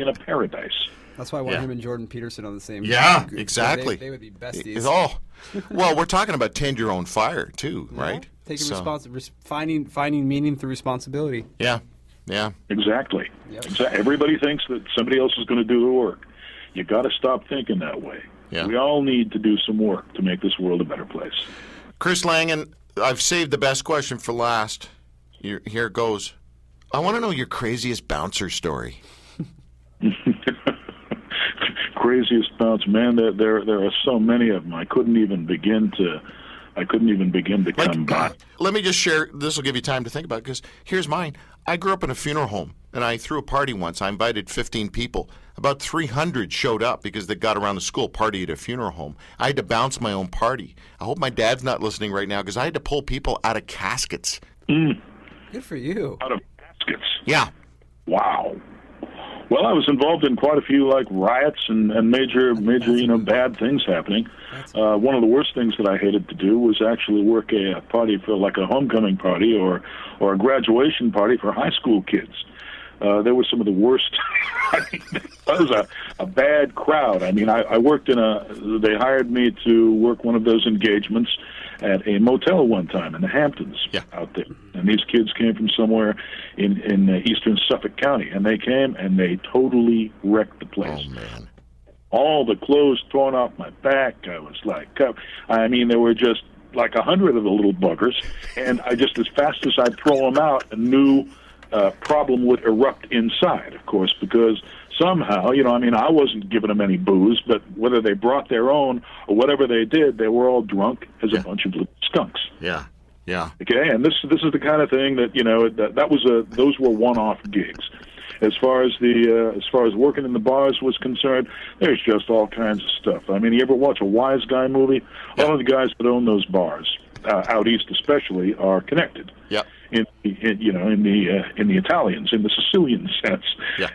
in a paradise. That's why I want him and Jordan Peterson on the same. Yeah, group. exactly. They would be besties. Oh, well, we're talking about tend your own fire too, right? Taking finding meaning through responsibility. Yeah. Exactly. Yep. Everybody thinks that somebody else is going to do the work. You got to stop thinking that way. Yeah. We all need to do some work to make this world a better place. Chris Langan, I've saved the best question for last. Here it goes. I want to know your craziest bouncer story. Craziest bounce, man. There are so many of them. I couldn't even begin to come back. Let me just share. This will give you time to think about it, because here's mine. I grew up in a funeral home, and I threw a party once. I invited 15 people. About 300 showed up because they got around the school party at a funeral home. I had to bounce my own party. I hope my dad's not listening right now, because I had to pull people out of caskets. Good for you. Out of caskets. Yeah. Wow. Well, I was involved in quite a few riots and major bad things happening. One of the worst things that I hated to do was actually work a party for a homecoming party or a graduation party for high school kids. They were some of the worst. It was a bad crowd. I mean, I worked they hired me to work one of those engagements at a motel one time in the Hamptons out there. And these kids came from somewhere in eastern Suffolk County, and they came and they totally wrecked the place. Oh, man. All the clothes torn off my back. I was there were just 100 of the little buggers, and I just, as fast as I'd throw them out, a new problem would erupt inside, of course, because somehow, I wasn't giving them any booze, but whether they brought their own or whatever they did, they were all drunk as a bunch of little skunks. Yeah. Okay, and this is the kind of thing that those were one-off gigs. As far as working in the bars was concerned, there's just all kinds of stuff. I mean, you ever watch a Wise Guy movie? All of the guys that own those bars, out east especially, are connected. Yep. In the Italians, in the Sicilian sense,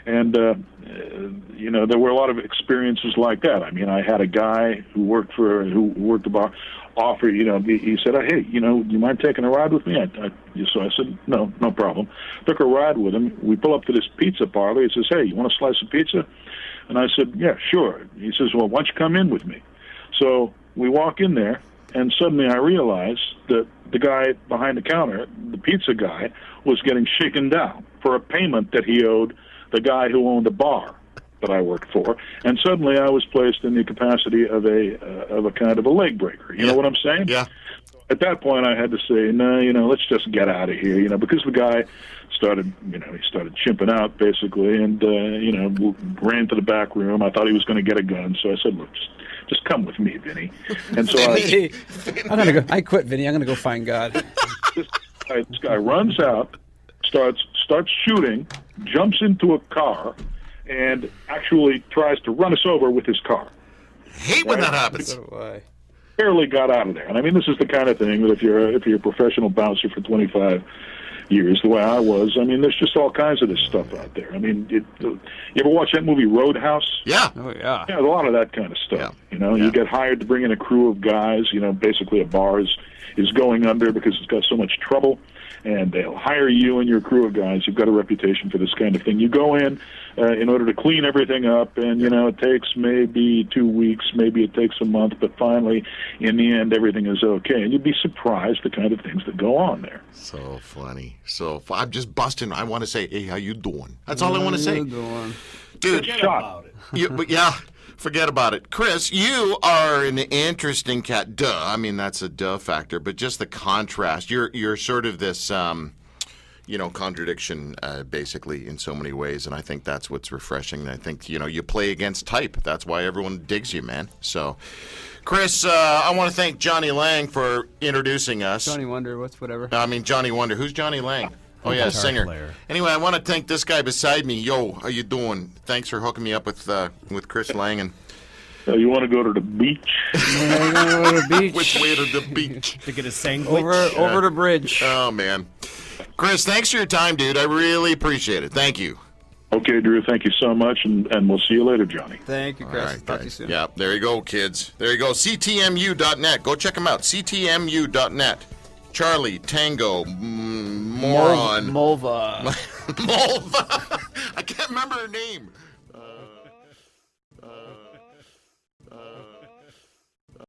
and there were a lot of experiences like that. I mean, I had a guy who worked the bar offer. He said, "Hey, do you mind taking a ride with me?" So I said, "No problem." Took a ride with him. We pull up to this pizza parlor. He says, "Hey, you want a slice of pizza?" And I said, "Yeah, sure." He says, "Well, why don't you come in with me?" So we walk in there. And suddenly I realized that the guy behind the counter, the pizza guy, was getting shaken down for a payment that he owed the guy who owned a bar that I worked for. And suddenly I was placed in the capacity of a kind of a leg breaker. You know what I'm saying? Yeah. At that point, I had to say, no, let's just get out of here, because the guy started chimping out, basically, and, ran to the back room. I thought he was going to get a gun, so I said, look, just come with me, Vinny. And so I quit, Vinny. I'm going to go find God. This guy runs out, starts shooting, jumps into a car, and actually tries to run us over with his car. Hate when that happens. So do I. Barely got out of there. And I mean, this is the kind of thing that if you're a professional bouncer for 25 years, the way I was, I mean, there's just all kinds of this stuff out there. I mean, you ever watch that movie Roadhouse? Yeah. Oh, yeah. Yeah, a lot of that kind of stuff. Yeah. You get hired to bring in a crew of guys, basically a bar is going under because it's got so much trouble, and they'll hire you and your crew of guys. You've got a reputation for this kind of thing. You go in order to clean everything up, and, it takes maybe 2 weeks, maybe it takes a month, but finally, in the end, everything is okay. And you'd be surprised the kind of things that go on there. So funny. I'm just busting. I want to say, hey, how you doing? That's all I want to say. Dude, Forget about it. Forget about it. Chris, you are an interesting cat. Duh. I mean, that's a duh factor, but just the contrast. You're sort of this, contradiction, basically, in so many ways, and I think that's what's refreshing. And I think, you play against type. That's why everyone digs you, man. So, Chris, I want to thank Johnny Lang for introducing us. Johnny Wonder, whatever. I mean, Johnny Wonder. Who's Johnny Lang? Oh, yeah, singer. Player. Anyway, I want to thank this guy beside me. Yo, how you doing? Thanks for hooking me up with Chris Langan. You want to go to the beach? Go to the beach. Which way to the beach? To get a sandwich. Over the bridge. Oh, man. Chris, thanks for your time, dude. I really appreciate it. Thank you. Okay, Drew, thank you so much, and we'll see you later, Johnny. Thank you, Chris. All right, Talk to you soon. Yeah, there you go, kids. There you go. CTMU.net. Go check them out. CTMU.net. Charlie, Tango, Moron. Mulva. Mulva. I can't remember her name.